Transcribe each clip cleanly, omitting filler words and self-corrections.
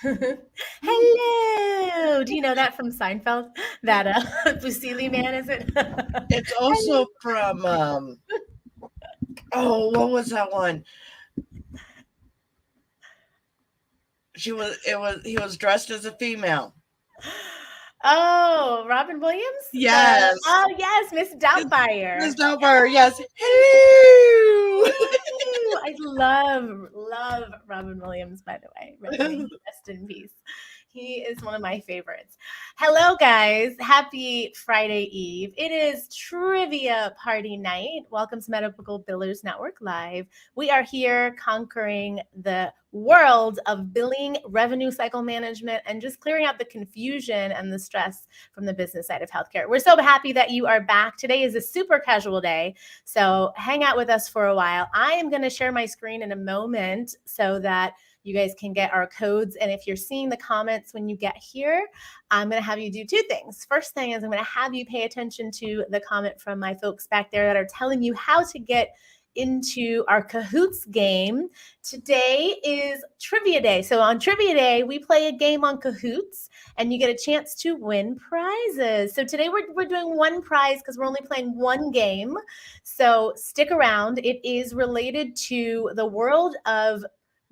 Hello. Do you know that from Seinfeld? That Busili man, is it? It's also from what was that one? He was dressed as a female. Oh, Robin Williams? Yes. Yes, Miss Miss Doubtfire. Doubtfire, yes. Hello. Hello. I love Robin Williams, by the way. Rest in peace. He is one of my favorites. Hello, guys. Happy Friday Eve. It is trivia party night. Welcome to Medical Billers Network Live. We are here conquering the world of billing, revenue cycle management, and just clearing out the confusion and the stress from the business side of healthcare. We're so happy that you are back. Today is a super casual day, so hang out with us for a while. I am going to share my screen in a moment so that you guys can get our codes. And if you're seeing the comments when you get here, I'm going to have you do two things. First thing is I'm going to have you pay attention to the comment from my folks back there that are telling you how to get into our Kahoots game. Today is trivia day. So on trivia day, we play a game on Kahoots and you get a chance to win prizes. So today we're doing one prize because we're only playing one game. So stick around. It is related to the world of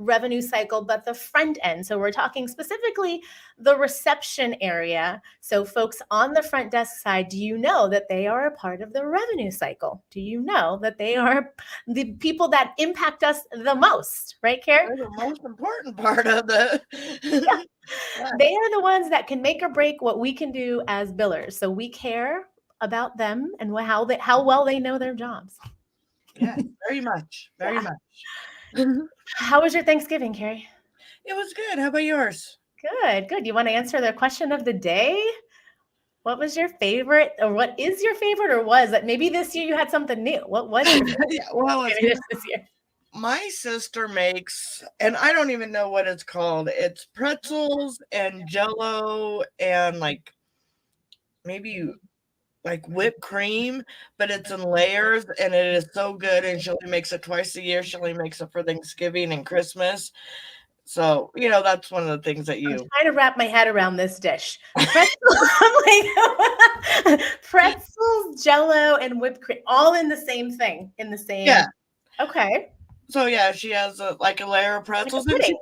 revenue cycle, but the front end. So we're talking specifically the reception area. So folks on the front desk side, do you know that they are a part of the revenue cycle? Do you know that they are the people that impact us the most, right, Carrie? They're the most important part of the Yeah. They are the ones that can make or break what we can do as billers. So we care about them and how well they know their jobs. Yeah, very much. Very much. How was your Thanksgiving, Carrie? It was good. How about yours? Good. You want to answer the question of the day? What was your favorite, or what is your favorite, or was that maybe this year you had something new? What was your favorite? Yeah, well, this year? My sister makes, and I don't even know what it's called. It's pretzels and jello and maybe like whipped cream, but it's in layers and it is so good. And she only makes it twice a year. She only makes it for Thanksgiving and Christmas. So, that's one of the things that I'm trying to wrap my head around this dish. Pretzels, jello, and whipped cream, all in the same thing, Yeah. Okay. So, yeah, she has a layer of pretzels and she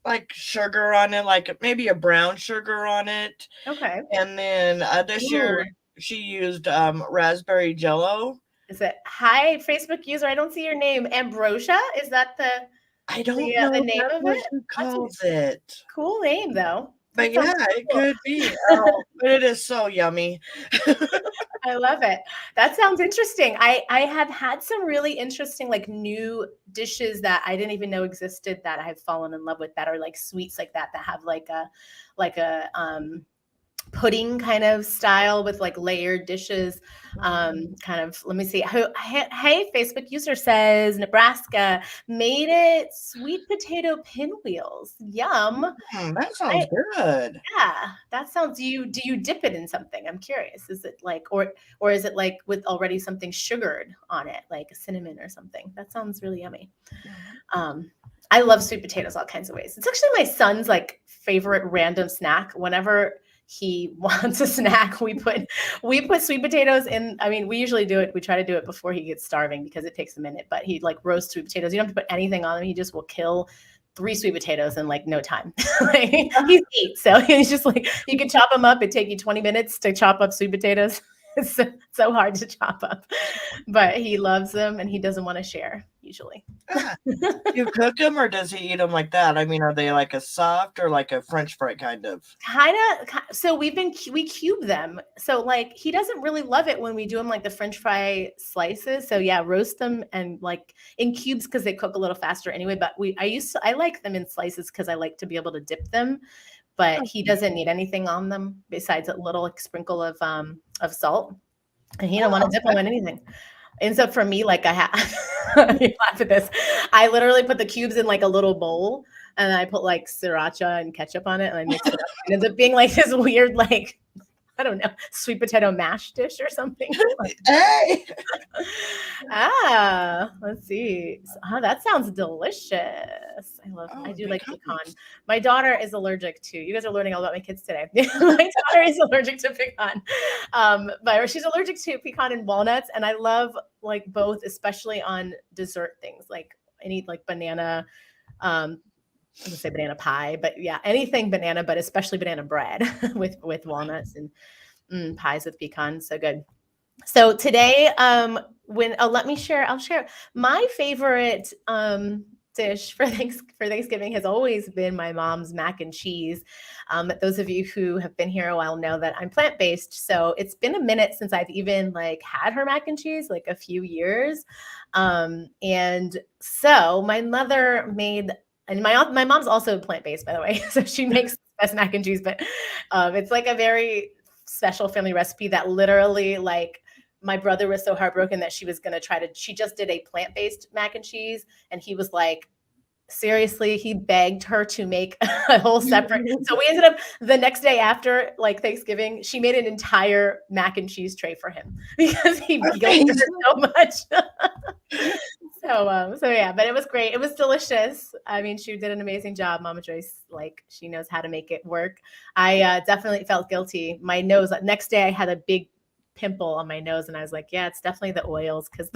puts sugar on it, maybe a brown sugar on it. Okay. And then this year she used raspberry jello. Is it, hi, Facebook user, I don't see your name. Ambrosia? Is that I don't know the name of it? Who calls it? Cool name, though. But yeah, it could be. Oh, but it is so yummy. I love it. That sounds interesting. I have had some really interesting new dishes that I didn't even know existed that I have fallen in love with, that are sweets that have a pudding kind of style with layered dishes. Kind of, let me see. Hey, Facebook user says Nebraska made it sweet potato pinwheels. Yum. That sounds good. Yeah, that sounds. Do you dip it in something? I'm curious. Is it or is it with already something sugared on it, like a cinnamon or something? That sounds really yummy. I love sweet potatoes all kinds of ways. It's actually my son's favorite random snack. Whenever he wants a snack, we put sweet potatoes in. I mean, we usually do it. We try to do it before he gets starving because it takes a minute. But he roast sweet potatoes. You don't have to put anything on them. He just will kill 3 sweet potatoes in no time. He's 8, so he's just you can chop them up. It take you 20 minutes to chop up sweet potatoes. It's so hard to chop up, but he loves them and he doesn't want to share usually. You cook them, or does he eat them like that? I mean, are they like a soft or like a French fry kind of? So we cube them. So he doesn't really love it when we do them the French fry slices. So yeah, roast them and in cubes because they cook a little faster anyway. But I like them in slices because I like to be able to dip them. But he doesn't need anything on them besides a little sprinkle of salt, and he don't want to dip them in anything. And so for me, I have, you laugh at this. I literally put the cubes in a little bowl, and I put sriracha and ketchup on it, and I mix it up. It ends up being this weird I don't know, sweet potato mash dish or something. Hey. Let's see. That sounds delicious. I do like pecans. pecan. My daughter is allergic to, you guys are learning all about my kids today. My daughter is allergic to pecan. But she's allergic to pecan and walnuts. And I love like both, especially on dessert things. Like I need like banana, I would say banana pie, but yeah, anything banana, but especially banana bread with walnuts and pies with pecan. So good. So today, I'll share my favorite dish for Thanksgiving has always been my mom's mac and cheese. Those of you who have been here a while know that I'm plant-based, so it's been a minute since I've even like had her mac and cheese, like a few years. And so my mother made, and my mom's also plant-based, by the way, so she makes the best mac and cheese, but it's like a very special family recipe that literally like my brother was so heartbroken that she was going to she just did a plant-based mac and cheese. And he was like, seriously, he begged her to make a whole separate. So we ended up the next day after like Thanksgiving, she made an entire mac and cheese tray for him because he guilted her so much. So yeah, but it was great. It was delicious. I mean, she did an amazing job. Mama Joyce, like she knows how to make it work. I definitely felt guilty. My nose, next day I had a big pimple on my nose and I was like, yeah, it's definitely the oils because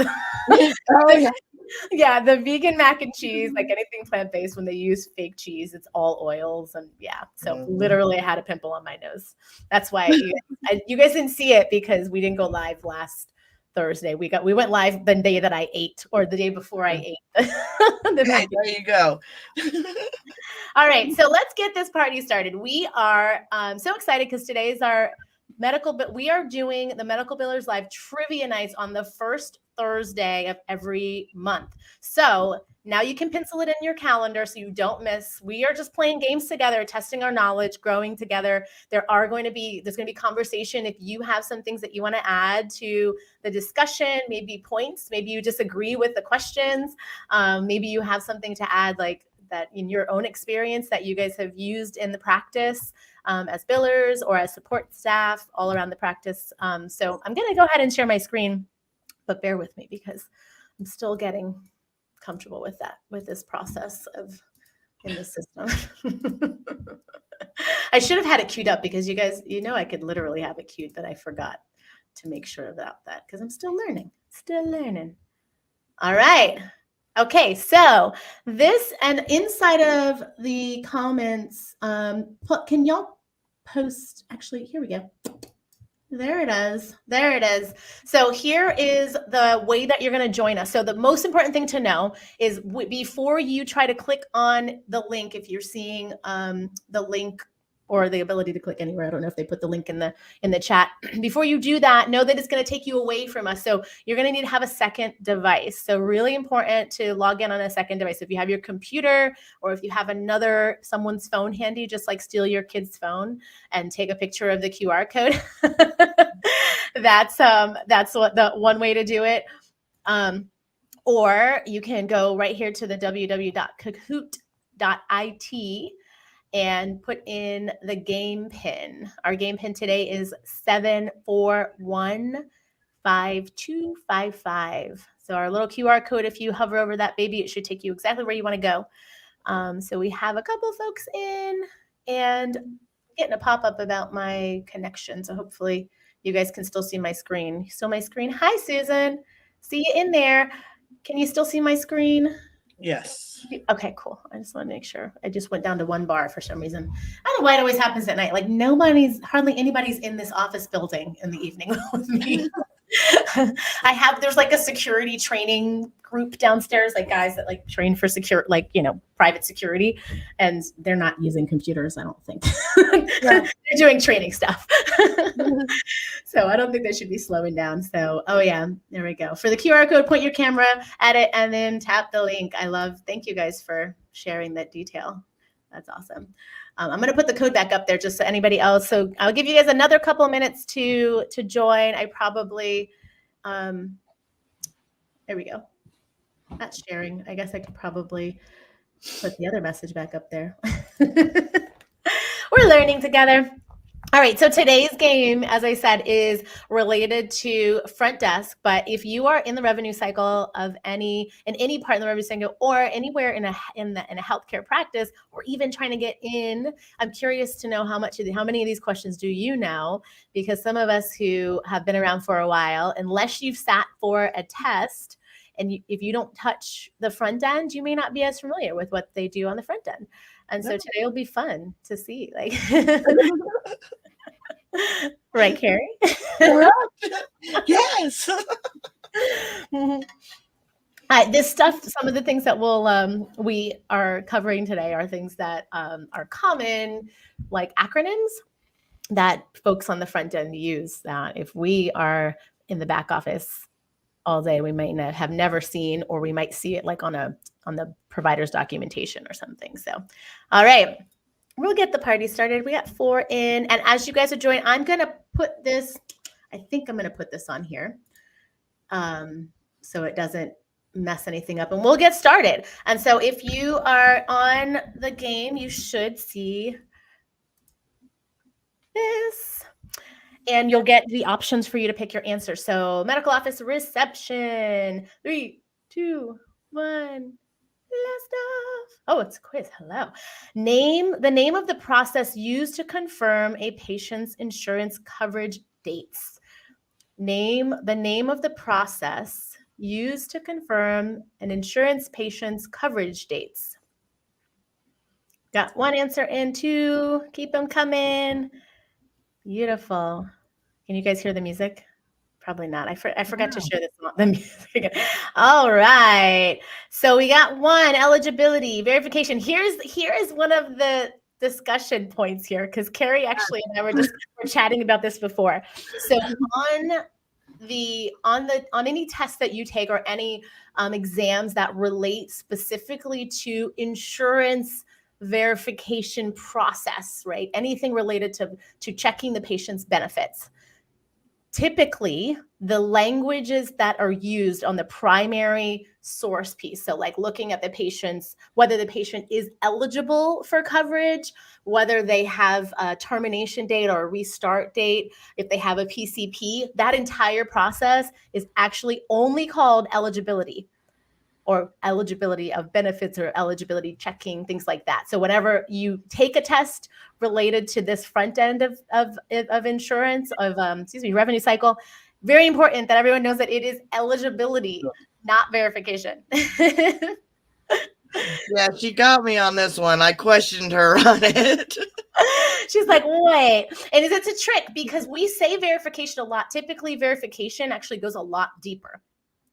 yeah, the vegan mac and cheese, like anything plant-based, when they use fake cheese, it's all oils. And yeah, so literally I had a pimple on my nose. That's why you guys didn't see it because we didn't go live last Thursday. We went live the day that I ate, or the day before I ate. There you go. All right, so let's get this party started. We are so excited because today is our we are doing the Medical Billers Live Trivia Nights on the first Thursday of every month. So now you can pencil it in your calendar so you don't miss. We are just playing games together, testing our knowledge, growing together. There's going to be conversation. If you have some things that you want to add to the discussion, maybe points, maybe you disagree with the questions, maybe you have something to add like that in your own experience that you guys have used in the practice as billers or as support staff all around the practice. So I'm going to go ahead and share my screen, but bear with me because I'm still getting comfortable with this process in the system. I should have had it queued up because you guys, I could literally have it queued, but I forgot to make sure about that because I'm still learning. All right. Okay, so this, and inside of the comments, can y'all post, actually, here we go. There it is. So here is the way that you're going to join us. So the most important thing to know is before you try to click on the link, if you're seeing the link or the ability to click anywhere, I don't know if they put the link in the chat. Before you do that, know that it's going to take you away from us. So you're going to need to have a second device. So really important to log in on a second device. If you have your computer or if you have someone's phone handy, just like steal your kid's phone and take a picture of the QR code. That's what the one way to do it. Or you can go right here to the www.kahoot.it and put in the game pin. Our game pin today is 7415255. So our little QR code, if you hover over that baby, it should take you exactly where you want to go. So we have a couple folks in and getting a pop-up about my connection. So hopefully you guys can still see my screen. Still my screen? Hi, Susan. See you in there. Can you still see my screen? Yes. Okay, cool. I just want to make sure. I just went down to one bar for some reason. I don't know why it always happens at night. Like hardly anybody's in this office building in the evening with me. There's like a security training group downstairs, like guys that like train for private security, and they're not using computers, I don't think. They're doing training stuff. So I don't think they should be slowing down. So, oh yeah, there we go. For the QR code, point your camera at it and then tap the link. Thank you guys for sharing that detail. That's awesome. I'm going to put the code back up there just so anybody else. So I'll give you guys another couple of minutes to join. I probably, there we go. Not sharing. I guess I could probably put the other message back up there. We're learning together. All right, so today's game, as I said, is related to front desk. But if you are in the revenue cycle of any part in the revenue cycle, or anywhere in a healthcare practice, or even trying to get in, I'm curious to know how many of these questions do you know? Because some of us who have been around for a while, unless you've sat for a test, and if you don't touch the front end, you may not be as familiar with what they do on the front end. And so today will be fun to see, like. Right, Carrie? Yes. This stuff, some of the things that we are covering today are things that are common, like acronyms that folks on the front end use. That if we are in the back office all day, we might have never seen, or we might see it like on the provider's documentation or something. So, all right. We'll get the party started. We got 4 in. And as you guys are joining, I'm going to put this, I think I'm going to put this on here so it doesn't mess anything up. And we'll get started. And so if you are on the game, you should see this. And you'll get the options for you to pick your answer. So medical office reception. 3, 2, 1. Last off. Oh, it's a quiz. Hello. Name the name of the process used to confirm a patient's insurance coverage dates. Name the name of the process used to confirm an insurance patient's coverage dates. Got 1 answer in, 2. Keep them coming. Beautiful. Can you guys hear the music? Probably not. I forgot to share the music. All right. So we got 1, eligibility, verification. Here's one of the discussion points here, because Carrie actually and I were chatting about this before. So on any test that you take, or any exams that relate specifically to insurance verification process, right? Anything related to checking the patient's benefits. Typically, the languages that are used on the primary source piece, so like looking at the patient's, whether the patient is eligible for coverage, whether they have a termination date or a restart date, if they have a PCP, that entire process is actually only called eligibility, or eligibility of benefits, or eligibility checking, things like that. So whenever you take a test related to this front end of insurance, of revenue cycle, very important that everyone knows that it is eligibility, not verification. Yeah, she got me on this one. I questioned her on it. She's like, wait. And it's a trick, because we say verification a lot. Typically, verification actually goes a lot deeper.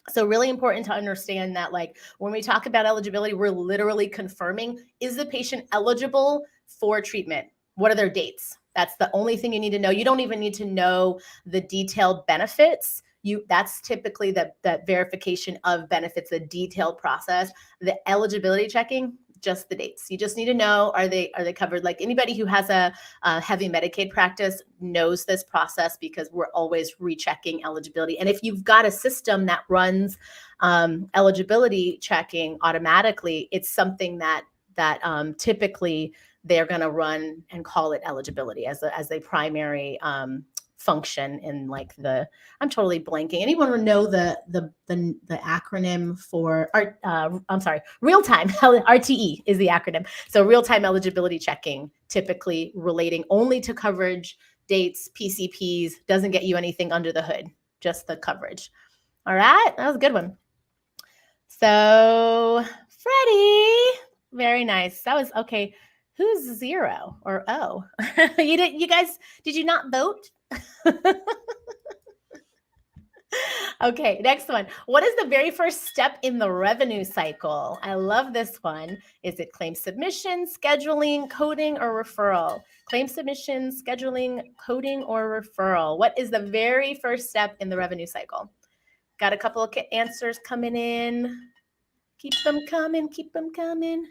So really important to understand that, like, when we talk about eligibility, we're literally confirming, is the patient eligible for treatment? What are their dates? That's the only thing you need to know. You don't even need to know the detailed benefits. That's typically the verification of benefits, the detailed process. The eligibility checking, just the dates. You just need to know, are they covered? Like, anybody who has a heavy Medicaid practice knows this process, because we're always rechecking eligibility. And if you've got a system that runs eligibility checking automatically, it's something that typically they're going to run and call it eligibility as a primary function in, like, I'm totally blanking. Anyone know the acronym for real-time RTE is the acronym. So real-time eligibility checking, typically relating only to coverage dates, PCPs, doesn't get you anything under the hood, just the coverage. All right, that was a good one. So Freddie, very nice. That was okay. Who's 0 or O? You guys, did you not vote? Okay, next one. What is the very first step in the revenue cycle? I love this one. Is it claim submission, scheduling, coding, or referral? Claim submission, scheduling, coding, or referral? What is the very first step in the revenue cycle? Got a couple of answers coming in. Keep them coming, keep them coming.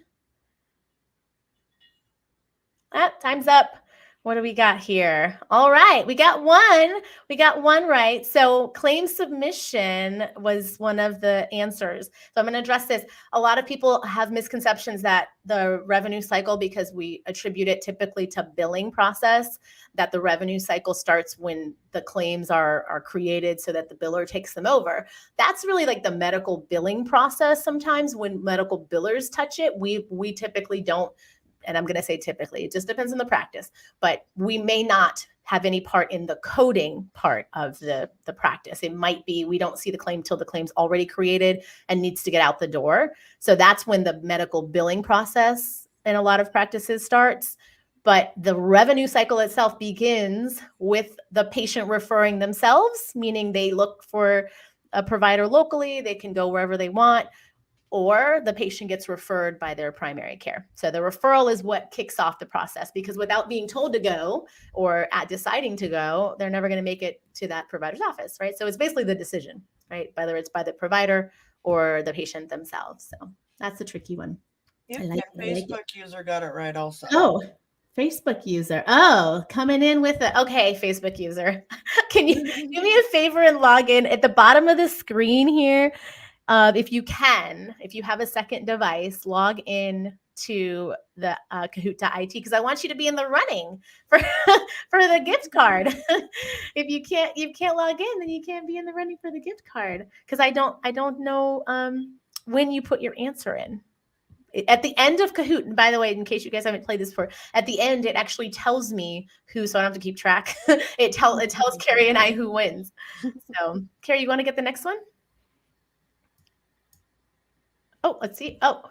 Time's up. What do we got here? All right, we got one. We got one right. So claim submission was one of the answers. So I'm going to address this. A lot of people have misconceptions that the revenue cycle, because we attribute it typically to billing process, that the revenue cycle starts when the claims are created so that the biller takes them over. That's really like the medical billing process. Sometimes when medical billers touch it, we typically don't. And I'm going to say typically, it just depends on the practice, but we may not have any part in the coding part of the practice. It might be we don't see the claim till the claim's already created and needs to get out the door. So that's when the medical billing process in a lot of practices starts. But the revenue cycle itself begins with the patient referring themselves, meaning they look for a provider locally, they can go wherever they want, or the patient gets referred by their primary care. So the referral is what kicks off the process, because without being told to go or deciding to go, they're never going to make it to that provider's office, right? So it's basically the decision, right? Whether it's by the provider or the patient themselves. So that's the tricky one. Yeah, Facebook user got it right also. Oh, Facebook user. Oh, coming in with it. Okay, Facebook user. Can you do me a favor and log in at the bottom of the screen here? If you have a second device, log in to the Kahoot.it, because I want you to be in the running for for the gift card. If you can't log in, then you can't be in the running for the gift card, because I don't know when you put your answer in. At the end of Kahoot, and by the way, in case you guys haven't played this before, at the end it actually tells me who, so I don't have to keep track. It tells Carrie and I who wins. So, Carrie, you want to get the next one? Oh, let's see. Oh,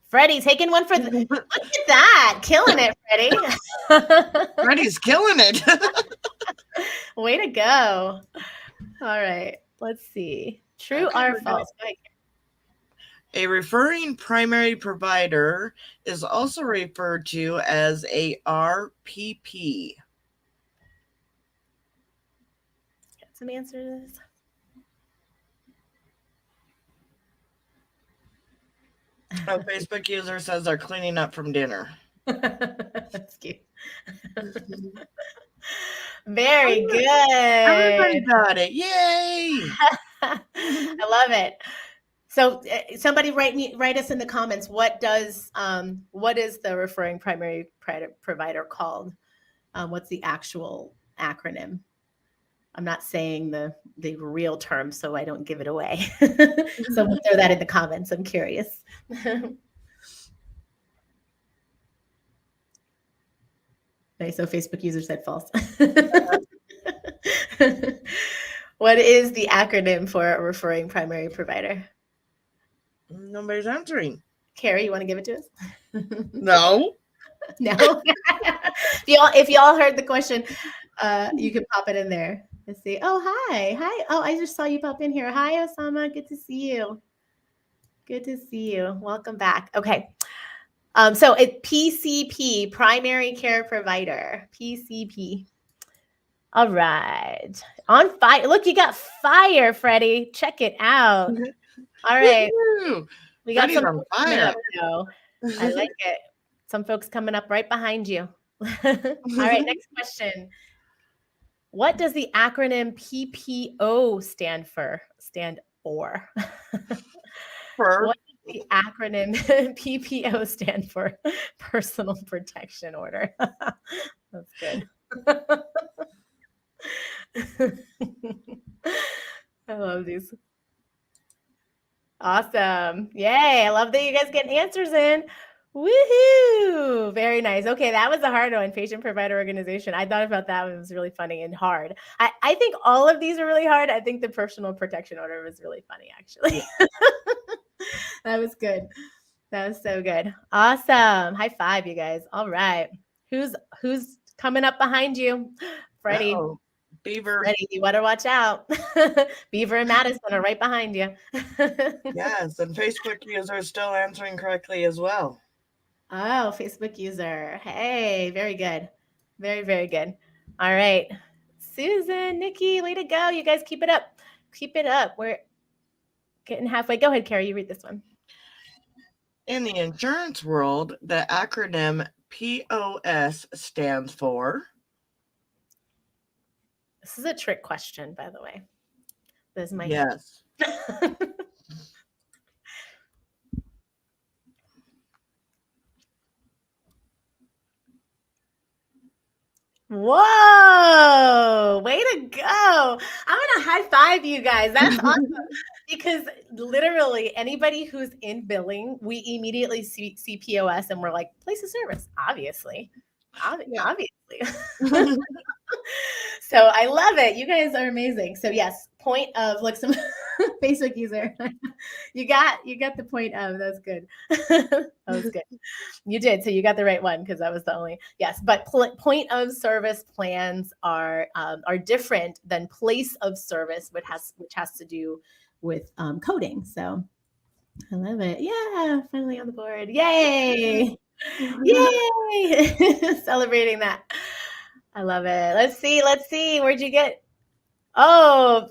Freddie taking one for the. Look at that, killing it, Freddie. Freddie's killing it. Way to go! All right, let's see. True or false? A referring primary provider is also referred to as a RPP. Got some answers. A Facebook user says they're cleaning up from dinner. That's cute. Very good. Everybody got it. Yay! I love it. So somebody write us in the comments, what is the referring primary provider called? What's the actual acronym? I'm not saying the real term, so I don't give it away. So we'll throw that in the comments. I'm curious. Okay, so Facebook user said false. What is the acronym for a referring primary provider? Nobody's answering. Carrie, you want to give it to us? No. No. If y'all heard the question, you can pop it in there. Let's see. Oh, hi. Oh, I just saw you pop in here. Hi, Osama. Good to see you. Good to see you. Welcome back. Okay. So it PCP, primary care provider. PCP. All right. On fire. Look, you got fire, Freddie. Check it out. All right. Woo-hoo. We got Freddie's some on fire. I like it. Some folks coming up right behind you. All right, next question. What does the acronym PPO stand for? What does the acronym PPO stand for? Personal Protection Order. That's good. I love these. Awesome. Yay. I love that you guys get answers in. Woohoo. Very nice. Okay, that was a hard one. Patient provider organization. I thought about that one. It was really funny and hard. I think all of these are really hard. I think the personal protection order was really funny, actually. That was good. That was so good. Awesome. High five, you guys. All right. Who's coming up behind you? Freddie. Uh-oh. Beaver. Freddie, you better watch out. Beaver and Madison are right behind you. Yes, and Facebook user is still answering correctly as well. Oh, Facebook user. Hey, very good. Very, very good. All right. Susan, Nikki, way to go. You guys keep it up. Keep it up. We're getting halfway. Go ahead, Carrie. You read this one. In the insurance world, the acronym POS stands for? This is a trick question, by the way. This is my Yes. Whoa, way to go. I'm going to high five you guys. That's awesome. Because literally anybody who's in billing, we immediately see POS and we're like, place of service, obviously. Yeah. Obviously. So I love it. You guys are amazing. So yes, point of like some basic user. You got the point of. That's good. That was good. You did. So you got the right one because that was the only yes. But point of service plans are different than place of service, which has to do with coding. So I love it. Yeah, finally on the board. Yay! Yay! Celebrating that. I love it. Let's see. Where'd you get? Oh,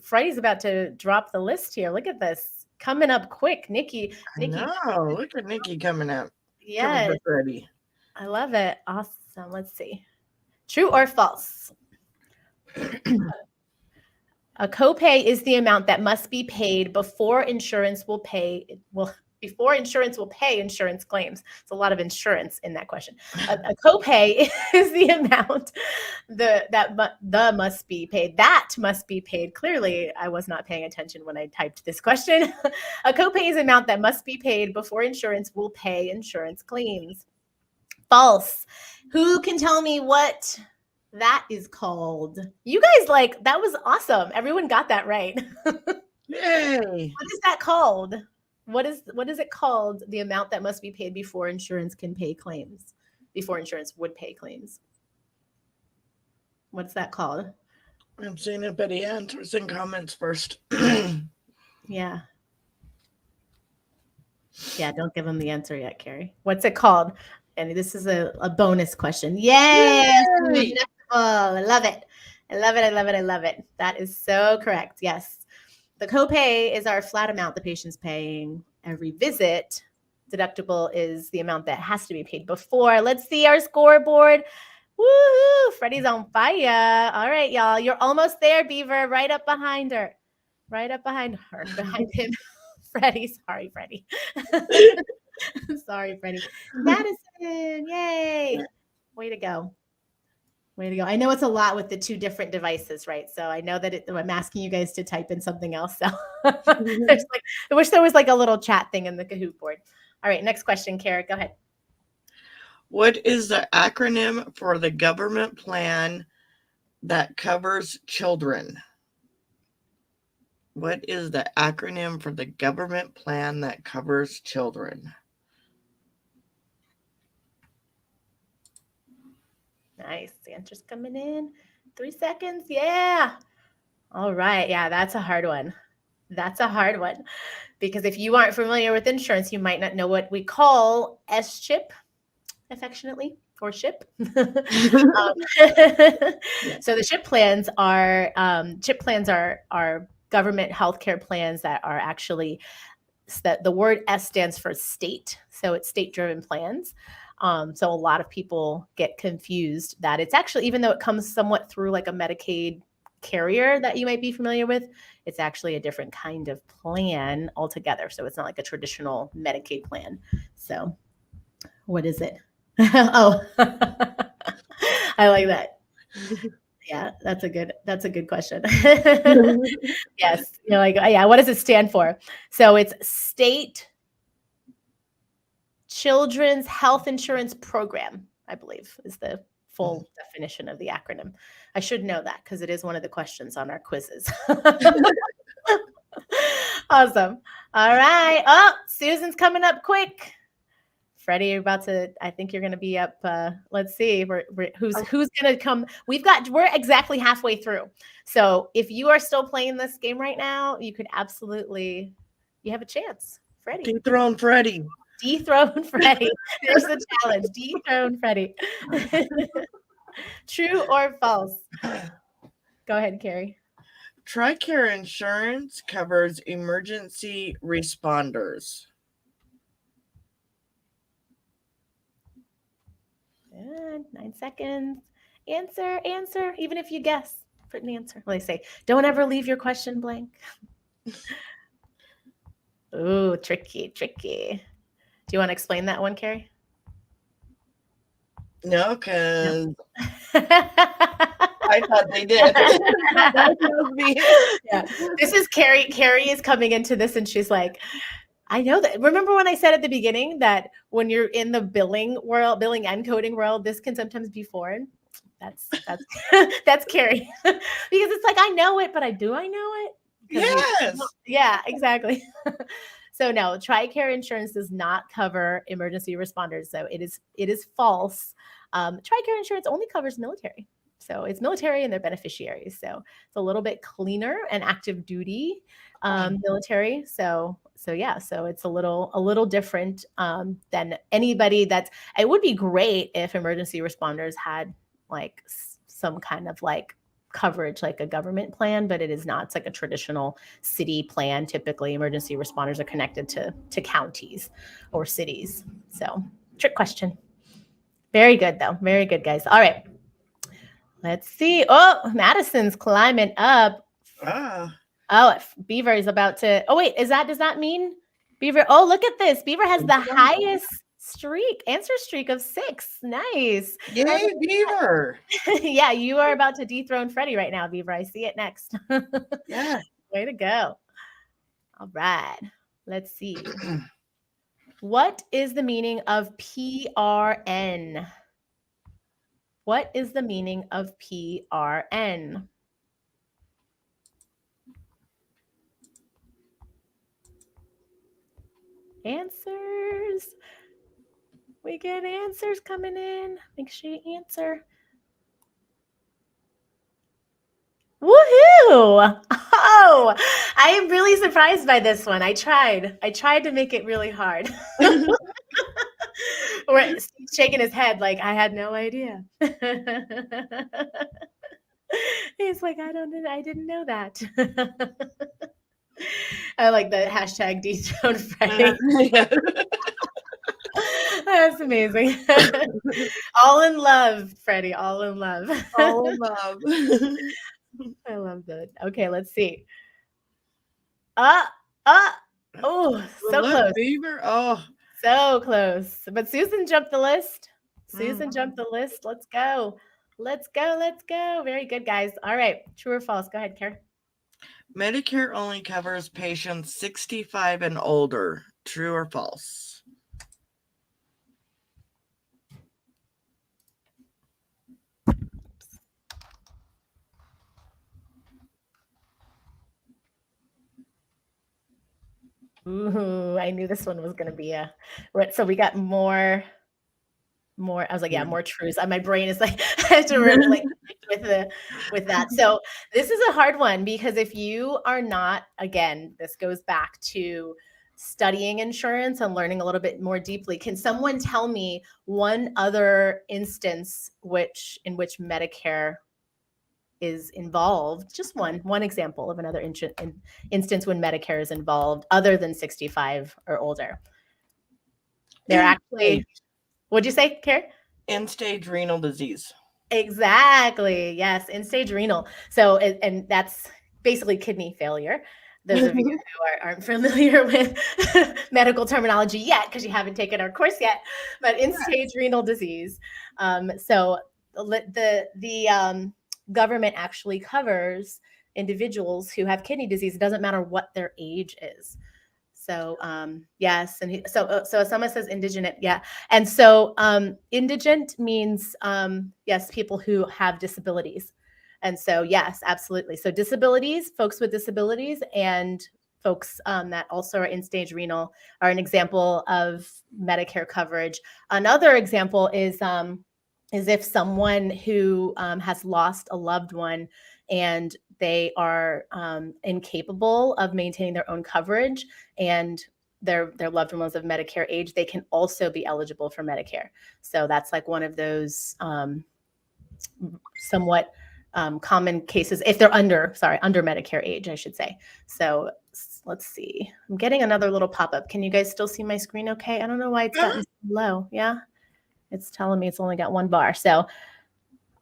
Freddie's about to drop the list here. Look at this. Coming up quick. Nikki. No, look at Nikki coming up. Yeah. Freddie. I love it. Awesome. Let's see. True or false? A copay is the amount that must be paid before insurance will pay insurance claims. It's a lot of insurance in that question. A copay is the amount that must be paid. Clearly, I was not paying attention when I typed this question. A copay is the amount that must be paid before insurance will pay insurance claims. False. Who can tell me what that is called? You guys that was awesome. Everyone got that right. Yay. What is that called? What is it called? The amount that must be paid before insurance can pay claims. Before insurance would pay claims. What's that called? I'm seeing if Betty answers in comments first. Yeah. Yeah, don't give them the answer yet, Carrie. What's it called? And this is a bonus question. Yes. I love it. That is so correct. Yes. The copay is our flat amount the patient's paying every visit. Deductible is the amount that has to be paid before. Let's see our scoreboard. Woohoo! Freddie's on fire. All right, y'all. You're almost there, Beaver. Right up behind her. Behind him. Freddie. Sorry, Freddie. Sorry, Freddie. Madison. Yay. Way to go. I know it's a lot with the two different devices, right? So I know that I'm asking you guys to type in something else. So I wish there was a little chat thing in the Kahoot board. All right, next question, Kara, go ahead. What is the acronym for the government plan that covers children? What is the acronym for the government plan that covers children? Nice. The answer's coming in. 3 seconds. Yeah. All right. Yeah, that's a hard one. Because if you aren't familiar with insurance, you might not know what we call S-chip, affectionately, or SHIP. So the SHIP plans are government healthcare plans that are actually, that the word S stands for state. So it's state-driven plans. So a lot of people get confused that it's actually, even though it comes somewhat through like a Medicaid carrier that you might be familiar with, it's actually a different kind of plan altogether. So it's not like a traditional Medicaid plan. So what is it? Oh, I like that. Yeah, that's a good question. Yes. What does it stand for? So it's State Children's Health Insurance Program, I believe, is the full definition of the acronym. I should know that because it is one of the questions on our quizzes. Awesome. All right. Oh, Susan's coming up quick. Freddie, you're about to, I think you're going to be up. Let's see who's going to come. We're exactly halfway through. So if you are still playing this game right now, you have a chance. Freddie. Dethrone Freddie. There's the challenge. Dethrone Freddie. True or false? Go ahead, Carrie. TRICARE insurance covers emergency responders. Good. 9 seconds. Answer. Even if you guess, put an answer. Well, they say, don't ever leave your question blank. Ooh, tricky. Do you want to explain that one, Carrie? No, because No. I thought they did. That was me. Yeah. This is Carrie. Carrie is coming into this and she's like, I know that. Remember when I said at the beginning that when you're in the billing world, billing and coding world, this can sometimes be foreign. That's that's Carrie. Because it's like I know it, but I know it? Yes. Yeah, exactly. So no, TRICARE insurance does not cover emergency responders. So it is false. TRICARE insurance only covers military. So it's military and their beneficiaries. So it's a little bit cleaner and active duty military. So yeah, so it's a little different than anybody that's. It would be great if emergency responders had like some kind of like coverage like a government plan, but it is not. It's like a traditional city plan. Typically emergency responders are connected to counties or cities. So trick question. Very good though. Very good, guys. All right. Let's see. Oh, Madison's climbing up. Oh, Beaver is about to. Oh, wait. Does that mean Beaver? Oh, look at this. Beaver has the highest answer streak of 6. Nice. Yay, Beaver. Yeah, you are about to dethrone Freddie right now, Beaver. I see it next. Yeah. Way to go. All right. Let's see. What is the meaning of PRN? What is the meaning of PRN? Answers. We get answers coming in. Make sure you answer. Woohoo! Oh, I am really surprised by this one. I tried to make it really hard. Steve's shaking his head like I had no idea. He's like, I didn't know that. I like the hashtag dethrone Freddie. That's amazing. All in love, Freddie. All in love. All in love. I love that. Okay, let's see. Oh, so close. Beaver. Oh, so close. But Susan jumped the list. Jumped the list. Let's go. Let's go. Very good, guys. All right. True or false? Go ahead, Kara. Medicare only covers patients 65 and older. True or false? Ooh, I knew this one was going to be so we got more. I was like, yeah, more truths. My brain is like, I have to really like with that. So this is a hard one because if you are not, again, this goes back to studying insurance and learning a little bit more deeply. Can someone tell me one other instance in which Medicare is involved? Just one example of another instance when Medicare is involved other than 65 or older. They're actually... What'd you say, Kara? End-stage renal disease. Exactly. Yes, end-stage renal. So, and that's basically kidney failure. Those of you who aren't familiar with medical terminology yet, because you haven't taken our course yet, but end-stage renal disease. So the government actually covers individuals who have kidney disease. It doesn't matter what their age is. So yes, and so someone says indigent, yeah, and so indigent means yes, people who have disabilities, and so yes, absolutely. So disabilities, folks with disabilities, and folks that also are end-stage renal are an example of Medicare coverage. Another example is if someone who has lost a loved one and they are incapable of maintaining their own coverage and their loved one was of Medicare age, they can also be eligible for Medicare. So that's like one of those somewhat common cases if they're under Medicare age, I should say. So let's see. I'm getting another little pop-up. Can you guys still see my screen okay? I don't know why it's gotten so low. Yeah? It's telling me it's only got 1 bar. So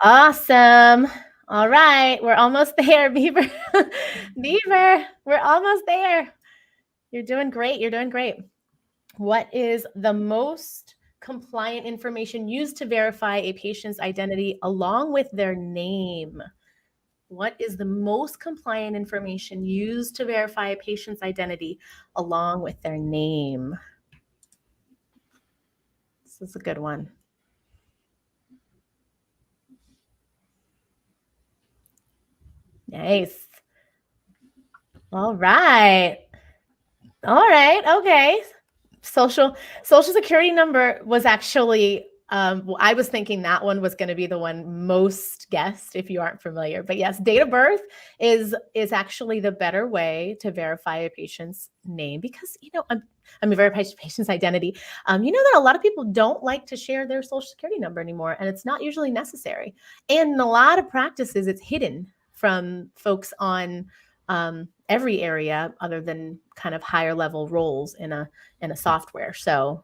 awesome. All right. We're almost there, Beaver. Beaver, we're almost there. You're doing great. You're doing great. What is the most compliant information used to verify a patient's identity along with their name? What is the most compliant information used to verify a patient's identity along with their name? This is a good one. Nice. All right. All right. Okay. Social security number was actually I was thinking that one was going to be the one most guessed if you aren't familiar. But yes, date of birth is actually the better way to verify a patient's name because verify a patient's identity. You know that a lot of people don't like to share their social security number anymore, and it's not usually necessary. And in a lot of practices, it's hidden from folks on every area other than kind of higher level roles in a software. So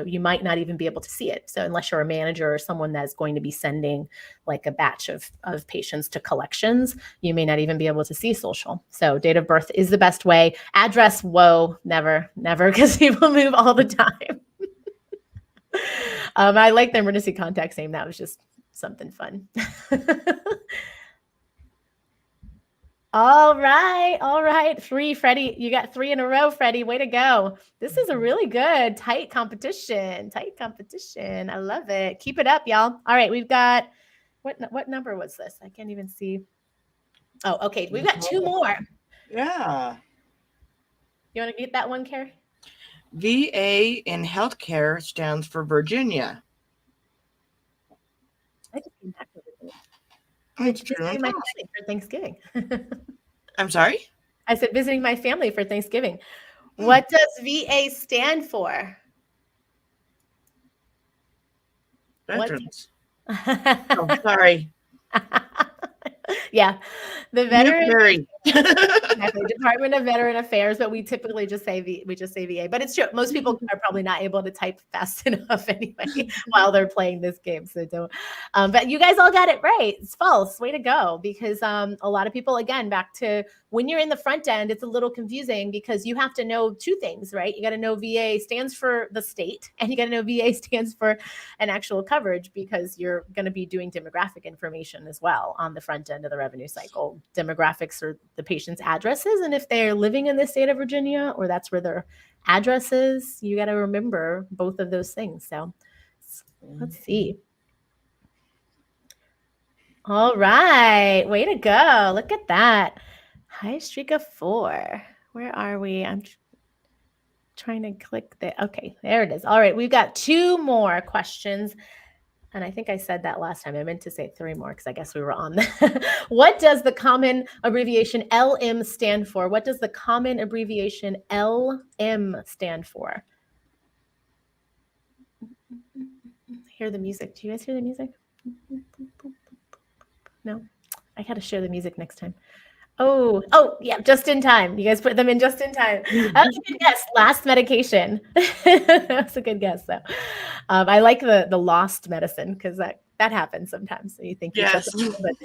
you might not even be able to see it. So unless you're a manager or someone that's going to be sending like a batch of patients to collections, you may not even be able to see social. So date of birth is the best way. Address, whoa, never, because people move all the time. I like the emergency contact name. That was just something fun. All right. 3, Freddie. You got 3 in a row, Freddie. Way to go. This is a really good, tight competition. I love it. Keep it up, y'all. All right, we've got, what number was this? I can't even see. Oh, okay. We've got 2 more. Yeah. You want to get that one, Carrie? VA in healthcare stands for Virginia. I just came back to Virginia. It's visiting my family for Thanksgiving. I'm sorry? I said visiting my family for Thanksgiving. What does VA stand for? Veterans. Oh, sorry. Yeah, the veteran exactly, Department of Veteran Affairs, but we typically just say VA. But it's true. Most people are probably not able to type fast enough anyway while they're playing this game. So don't. But you guys all got it right. It's false. Way to go! Because a lot of people, again, back to when you're in the front end, it's a little confusing because you have to know 2 things, right? You got to know VA stands for the state, and you got to know VA stands for an actual coverage because you're going to be doing demographic information as well on the front end of the revenue cycle. Demographics are the patient's addresses, and if they're living in the state of Virginia or that's where their address is, you got to remember both of those things. So let's see. All right, way to go. Look at that. High streak of 4. Where are we? I'm trying to click the, okay, there it is. All right, we've got 2 more questions. And I think I said that last time. I meant to say 3 more because I guess we were on that. What does the common abbreviation LM stand for? What does the common abbreviation LM stand for? Hear the music. Do you guys hear the music? No? I got to show the music next time. Oh, yeah, just in time. You guys put them in just in time. That's a good guess. Last medication. That's a good guess, though. I like the lost medicine because that happens sometimes. So you think you took it, but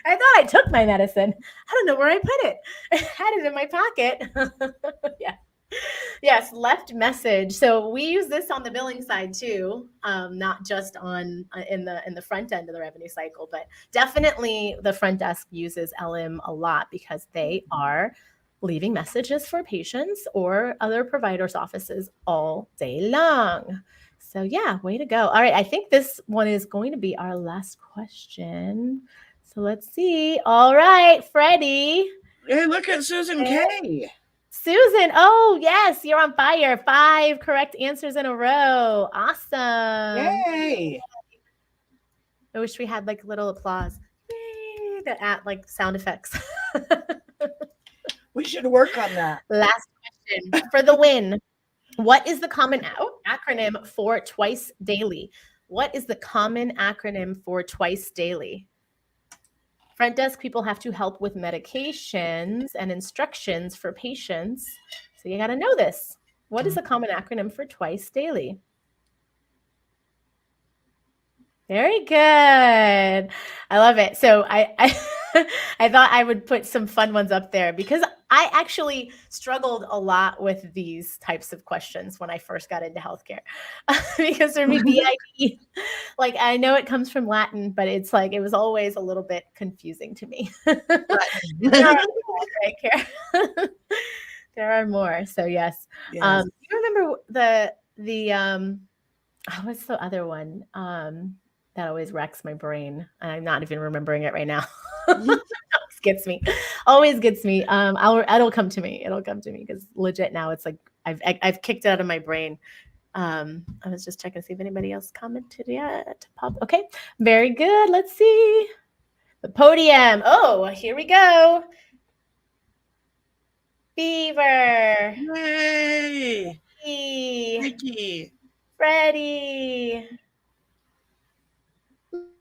I thought I took my medicine. I don't know where I put it. I had it in my pocket. Yeah. Yes, left message. So we use this on the billing side too, not just on in the front end of the revenue cycle, but definitely the front desk uses LM a lot because they are leaving messages for patients or other providers' offices all day long. So yeah, way to go. All right, I think this one is going to be our last question. So let's see. All right, Freddie. Hey, look at Susan K. Susan, oh yes, you're on fire. 5 correct answers in a row. Awesome. Yay. I wish we had like little applause. Yay, that at like sound effects. We should work on that. Last question for the win. What is the common acronym for twice daily? What is the common acronym for twice daily? Front desk people have to help with medications and instructions for patients. So you got to know this. What is the common acronym for twice daily? Very good. I love it. So I thought I would put some fun ones up there because I actually struggled a lot with these types of questions when I first got into healthcare. Because for me, BID, like I know it comes from Latin, but it's like it was always a little bit confusing to me. There are more, right, Kara? There are more. So yes. Yes. Do you remember the what's the other one? That always wrecks my brain. I'm not even remembering it right now. Always gets me. Always gets me. It'll come to me. It'll come to me because legit now it's like I've kicked it out of my brain. I was just checking to see if anybody else commented yet. Okay, very good. Let's see the podium. Oh, here we go. Beaver. Yay! Nikki, Ricky. Freddie.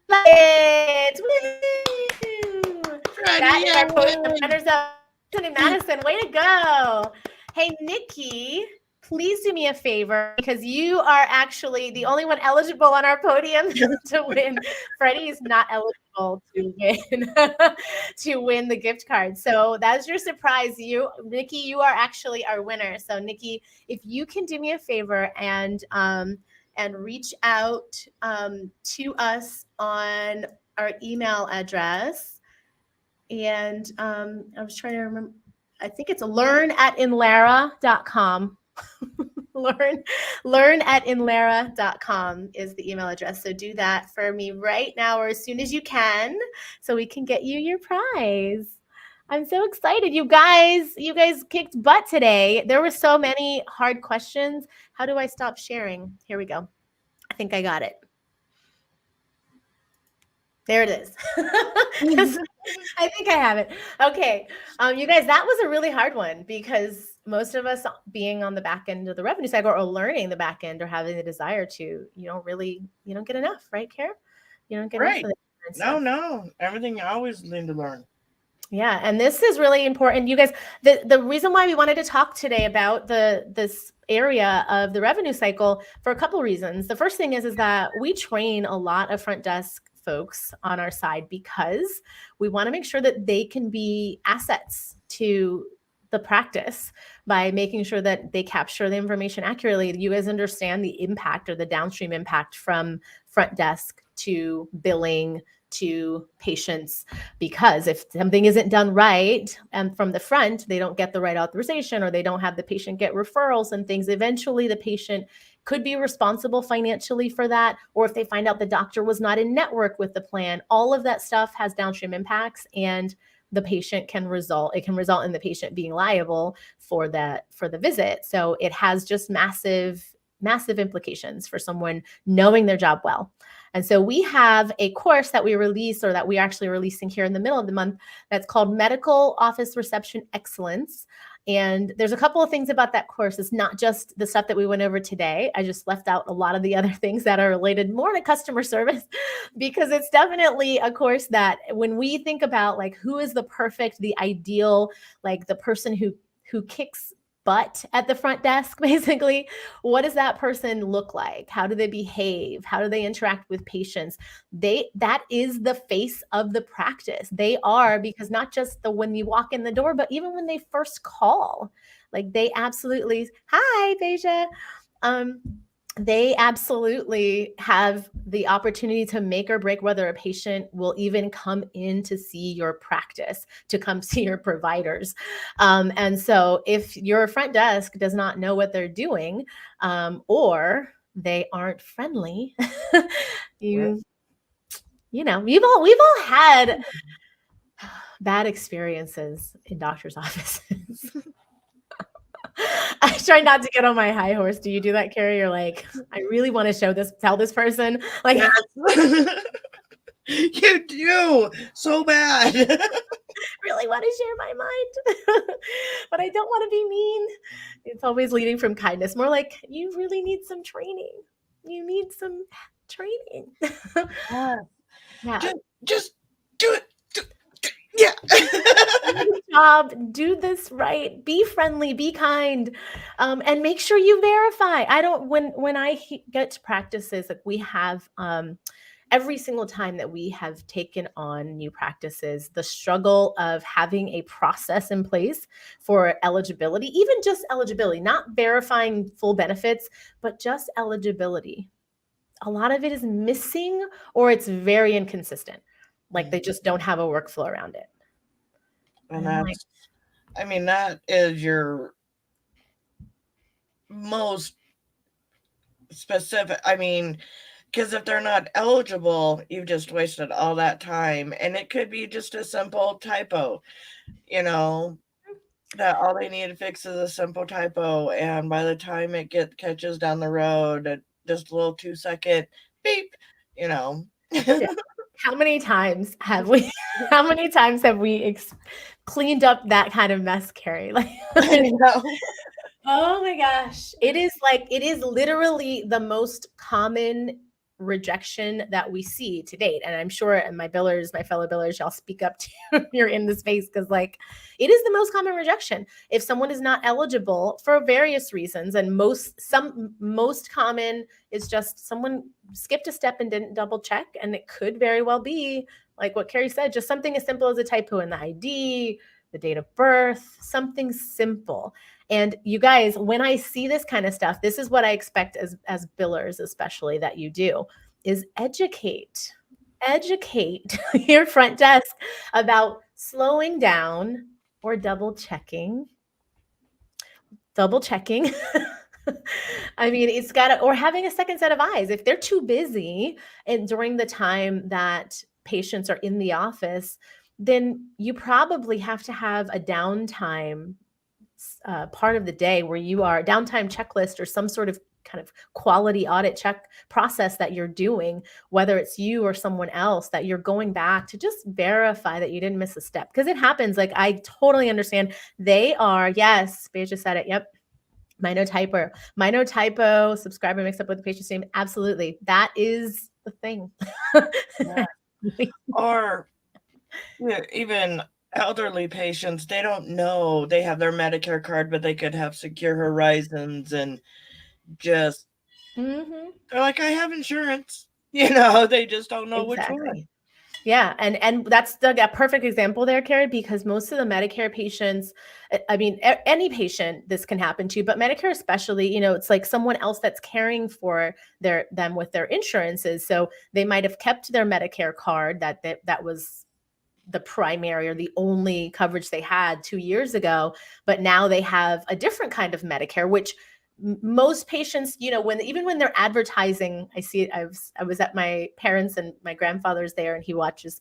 Love it. Woo! That is our podium runners up. Madison, way to go. Hey, Nikki, please do me a favor because you are actually the only one eligible on our podium to win. Freddie is not eligible to win the gift card. So that's your surprise. Nikki, you are actually our winner. So Nikki, if you can do me a favor and reach out to us on our email address. And I was trying to remember, I think it's learn@inlera.com. learn@inlera.com is the email address. So do that for me right now or as soon as you can so we can get you your prize. I'm so excited. You guys kicked butt today. There were so many hard questions. How do I stop sharing? Here we go. I think I got it. There it is. I think I have it. Okay. You guys, that was a really hard one because most of us being on the back end of the revenue cycle or learning the back end or having the desire to, you don't get enough, right, Kara? You don't get enough of it. No. Everything I always need to learn. Yeah, and this is really important. You guys, the reason why we wanted to talk today about this area of the revenue cycle for a couple of reasons. The first thing is that we train a lot of front desk folks on our side because we want to make sure that they can be assets to the practice by making sure that they capture the information accurately. You guys understand the impact or the downstream impact from front desk to billing to patients, because if something isn't done right and from the front, they don't get the right authorization or they don't have the patient get referrals and things, eventually the patient could be responsible financially for that. Or if they find out the doctor was not in network with the plan, all of that stuff has downstream impacts and the patient can result in the patient being liable for the visit. So it has just massive implications for someone knowing their job well. And so we have a course that we release, or that we are actually releasing here in the middle of the month, that's called Medical Office Reception Excellence. And there's a couple of things about that course. It's not just the stuff that we went over today. I just left out a lot of the other things that are related more to customer service, because it's definitely a course that when we think about like who is the ideal, like the person who kicks butt at the front desk, basically, what does that person look like? How do they behave? How do they interact with patients? That is the face of the practice. They are, because not just when you walk in the door, but even when they first call, like they absolutely, hi, Beja. They absolutely have the opportunity to make or break whether a patient will even come in to see your practice, to come see your providers. And so if your front desk does not know what they're doing, or they aren't friendly, we've all had bad experiences in doctor's offices. I try not to get on my high horse. Do you do that, Carrie? You're like, I really want to tell this person. Like, yes. You do so bad. really want to share my mind, but I don't want to be mean. It's always leading from kindness. More like, you really need some training. You need some training. Yeah. Just do it. Yeah. Good job. Do this right. Be friendly. Be kind, and make sure you verify. When I get to practices, like we have every single time that we have taken on new practices, the struggle of having a process in place for eligibility, even just eligibility, not verifying full benefits, but just eligibility. A lot of it is missing or it's very inconsistent. Like they just don't have a workflow around it. And that's, I mean, that is your most specific. I mean, because if they're not eligible, you've just wasted all that time. And it could be just a simple typo, that all they need to fix is a simple typo. And by the time it catches down the road, just a little 2-second beep, Yeah. How many times have we cleaned up that kind of mess, Carrie? Like, oh my gosh. It is literally the most common rejection that we see to date. And I'm sure, and my fellow billers, y'all speak up too if you're in the space, because like it is the most common rejection. If someone is not eligible for various reasons, and most common is just someone skipped a step and didn't double check. And it could very well be like what Carrie said, just something as simple as a typo in the ID, the date of birth, something simple. And you guys, when I see this kind of stuff, this is what I expect as billers, especially, that you do, is educate your front desk about slowing down or double checking. I mean, it's or having a second set of eyes. If they're too busy and during the time that patients are in the office, then you probably have to have a downtime part of the day where you are downtime checklist or some sort of kind of quality audit check process that you're doing, whether it's you or someone else, that you're going back to just verify that you didn't miss a step. Because it happens. Like, I totally understand. They are, yes, Beja said it. Yep. Minor typo, subscriber mixed up with the patient's name. Absolutely. That is the thing. Yeah. Or even elderly patients, they don't know they have their Medicare card, but they could have Secure Horizons, and just they're like, I have insurance. They just don't know which one. Yeah. And that's a perfect example there, Carrie, because most of the Medicare patients, I mean, any patient this can happen to, but Medicare especially, it's like someone else that's caring for them with their insurances. So they might have kept their Medicare card that was the primary or the only coverage they had 2 years ago, but now they have a different kind of Medicare, which most patients, even when they're advertising, I see it. I was at my parents' and my grandfather's there, and he watches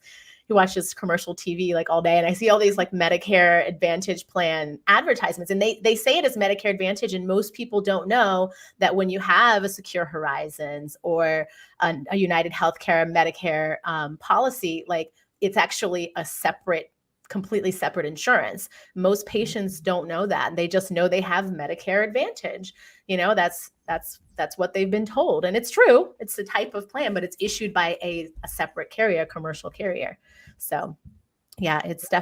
commercial TV like all day, and I see all these like Medicare Advantage plan advertisements, and they say it as Medicare Advantage, and most people don't know that when you have a Secure Horizons or a United Healthcare Medicare policy, like it's actually a completely separate insurance. Most patients don't know that. They just know they have Medicare Advantage. That's what they've been told. And it's true. It's a type of plan, but it's issued by a separate carrier, a commercial carrier. So yeah, it's a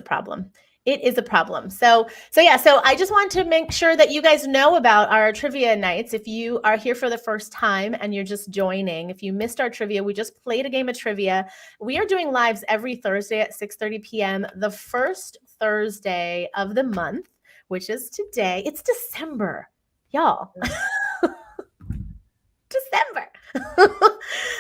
problem. It is a problem. So I just want to make sure that you guys know about our trivia nights. If you are here for the first time and you're just joining, if you missed our trivia, we just played a game of trivia. We are doing lives every Thursday at 6:30 p.m. the first Thursday of the month, which is today. It's December, y'all. December.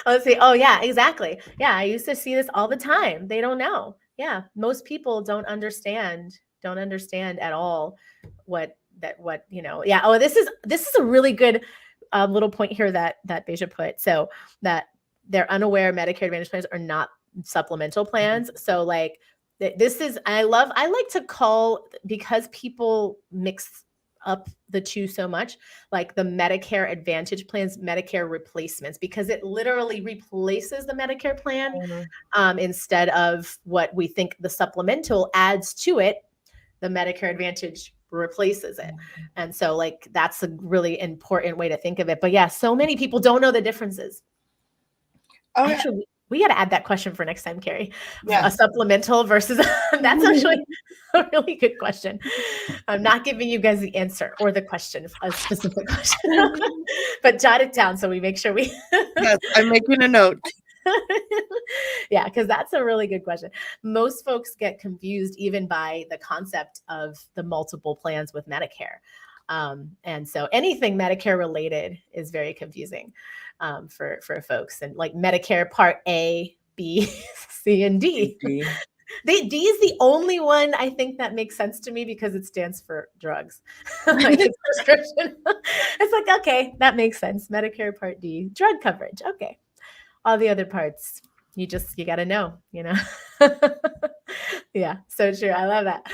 Let's see. Oh yeah, exactly. Yeah, I used to see this all the time. They don't know. Yeah, most people don't understand at all what. Yeah. Oh, this is a really good little point here that Beja put. So that they're unaware Medicare Advantage plans are not supplemental plans. So like this is, I like to call, because people mix up the two so much, like the Medicare Advantage plans, Medicare replacements, because it literally replaces the Medicare plan instead of what we think the supplemental adds to it. The Medicare Advantage replaces it. And so like, that's a really important way to think of it. But yeah, so many people don't know the differences. Oh, actually, We got to add that question for next time, Carrie. Yeah. A supplemental versus that's actually a really good question. I'm not giving you guys the answer or the question, a specific question, but jot it down so we make sure we. Yes, I'm making a note. Yeah, because that's a really good question. Most folks get confused even by the concept of the multiple plans with Medicare. And so anything Medicare related is very confusing for folks. And like Medicare Part A, B, C, and D. D is the only one I think that makes sense to me because it stands for drugs. Like it's prescription. It's like, okay, that makes sense. Medicare Part D, drug coverage. Okay. All the other parts, you got to know, Yeah, so true. I love that.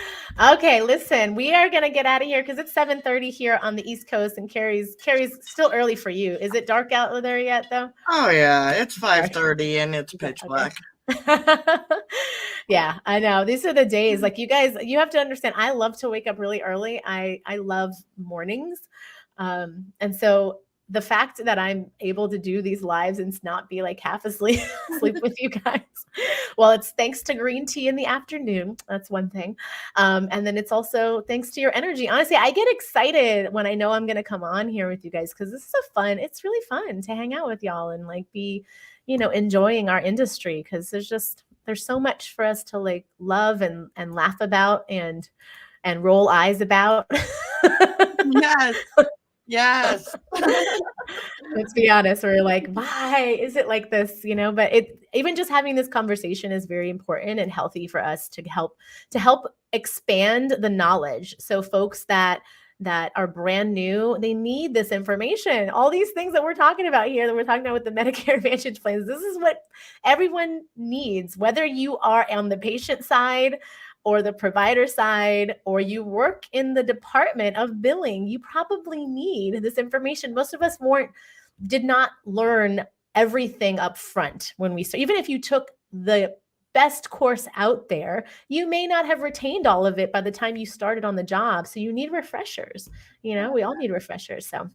Okay, listen, we are going to get out of here because it's 7:30 here on the East Coast and Carrie's still early for you. Is it dark out there yet though? Oh yeah, it's 5:30 and it's pitch black. Yeah, I know. These are the days like you guys, you have to understand, I love to wake up really early. I love mornings. And so the fact that I'm able to do these lives and not be like half asleep with you guys. Well, it's thanks to green tea in the afternoon. That's one thing. And then it's also thanks to your energy. Honestly, I get excited when I know I'm going to come on here with you guys because this is it's really fun to hang out with y'all and like be, enjoying our industry because there's so much for us to like love and laugh about and roll eyes about. Yes. Yes. Let's be honest. We're like, why is it like this? But even just having this conversation is very important and healthy for us to help expand the knowledge. So folks that are brand new, they need this information. All these things that we're talking about here, that we're talking about with the Medicare Advantage plans, this is what everyone needs, whether you are on the patient side or the provider side, or you work in the department of billing, you probably need this information. Most of us did not learn everything up front when we started. Even if you took the best course out there, you may not have retained all of it by the time you started on the job. So you need refreshers. We all need refreshers. So.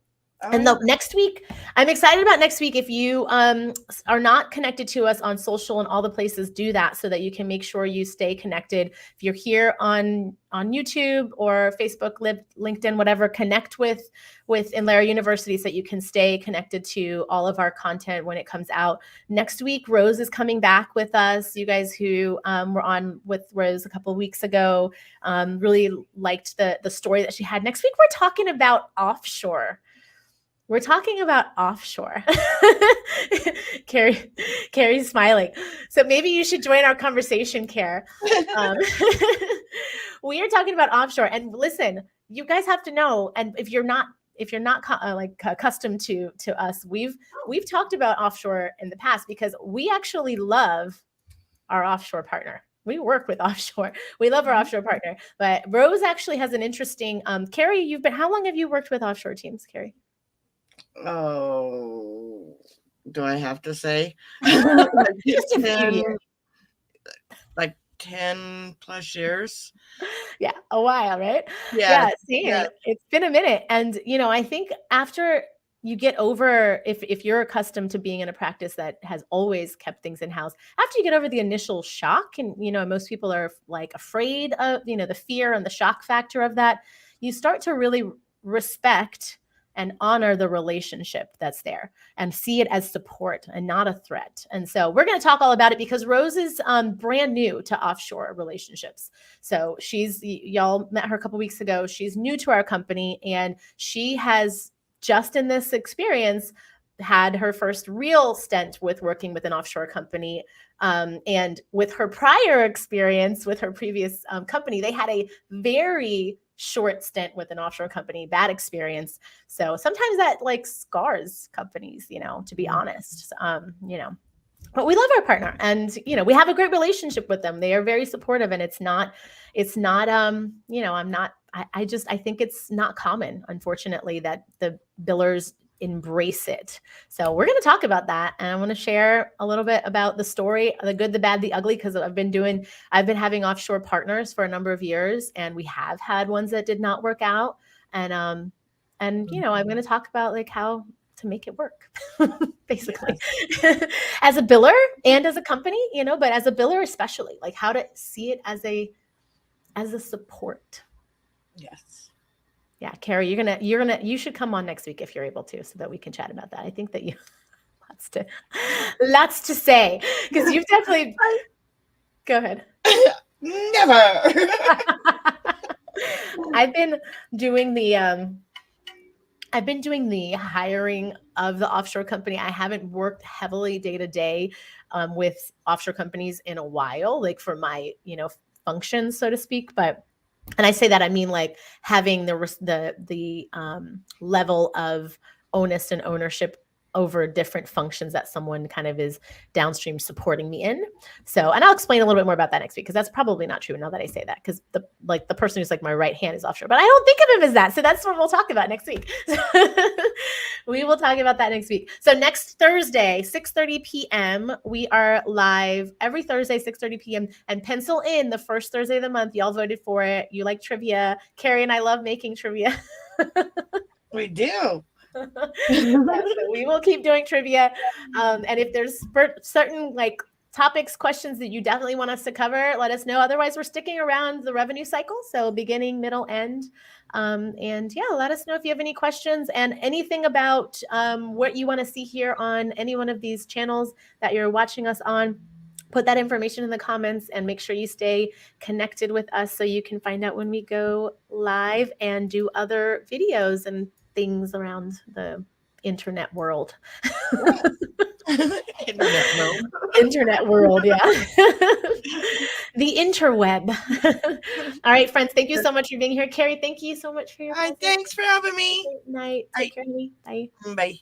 And next week, I'm excited about next week. If you are not connected to us on social and all the places, do that so that you can make sure you stay connected. If you're here on YouTube or Facebook, LinkedIn, whatever, connect with Inlera University so that you can stay connected to all of our content when it comes out. Next week, Rose is coming back with us. You guys who were on with Rose a couple of weeks ago really liked the story that she had. Next week, we're talking about offshore. We're talking about offshore. Carrie's smiling. So maybe you should join our conversation, Care. We are talking about offshore. And listen, you guys have to know, and if you're not accustomed to us, we've talked about offshore in the past because we actually love our offshore partner. We work with offshore. We love our offshore partner. But Rose actually has an interesting, Carrie, how long have you worked with offshore teams, Carrie? Oh, do I have to say? Just a few years. Like 10 plus years. Yeah, a while, right? Yeah. See, it's been a minute. And, I think after you get over, if you're accustomed to being in a practice that has always kept things in-house, after you get over the initial shock, and, most people are like afraid of, the fear and the shock factor of that, you start to really respect and honor the relationship that's there and see it as support and not a threat. And so we're going to talk all about it because Rose is brand new to offshore relationships. So y'all met her a couple weeks ago. She's new to our company and she has just in this experience had her first real stint with working with an offshore company. And with her prior experience with her previous company, they had a very short stint with an offshore company, bad experience. So sometimes that like scars companies, to be honest, but we love our partner and, we have a great relationship with them. They are very supportive and I think it's not common, unfortunately, that the billers embrace it. So we're going to talk about that. And I want to share a little bit about the story, the good, the bad, the ugly, because I've been having offshore partners for a number of years and we have had ones that did not work out. And I'm going to talk about like how to make it work, basically. Yes. As a biller and as a company, but as a biller especially, like how to see it as a support. Yes. Yeah, Carrie, you should come on next week if you're able to, so that we can chat about that. I think that you lots to say, because you've definitely. Go ahead. Never. I've been doing the hiring of the offshore company. I haven't worked heavily day to day with offshore companies in a while, like for my functions, so to speak. And I say that, I mean, like having the level of onus and ownership over different functions that someone kind of is downstream supporting me in. So, and I'll explain a little bit more about that next week, because that's probably not true now that I say that, because the person who's like my right hand is offshore, but I don't think of him as that. So that's what we'll talk about next week. We will talk about that next week. So next Thursday, 6:30 p.m., we are live every Thursday, 6:30 p.m. And pencil in the first Thursday of the month. Y'all voted for it. You like trivia. Carrie and I love making trivia. We do. So we will keep doing trivia. And if there's certain like topics, questions that you definitely want us to cover, let us know. Otherwise, we're sticking around the revenue cycle. So beginning, middle, end. And yeah, let us know if you have any questions and anything about what you want to see here on any one of these channels that you're watching us on. Put that information in the comments and make sure you stay connected with us so you can find out when we go live and do other videos and things around the internet world. Internet world, yeah. The interweb. All right, friends, thank you so much for being here. Carrie, thank you so much for your presence. Thanks for having me. Good night. Take care of me. Bye. Bye.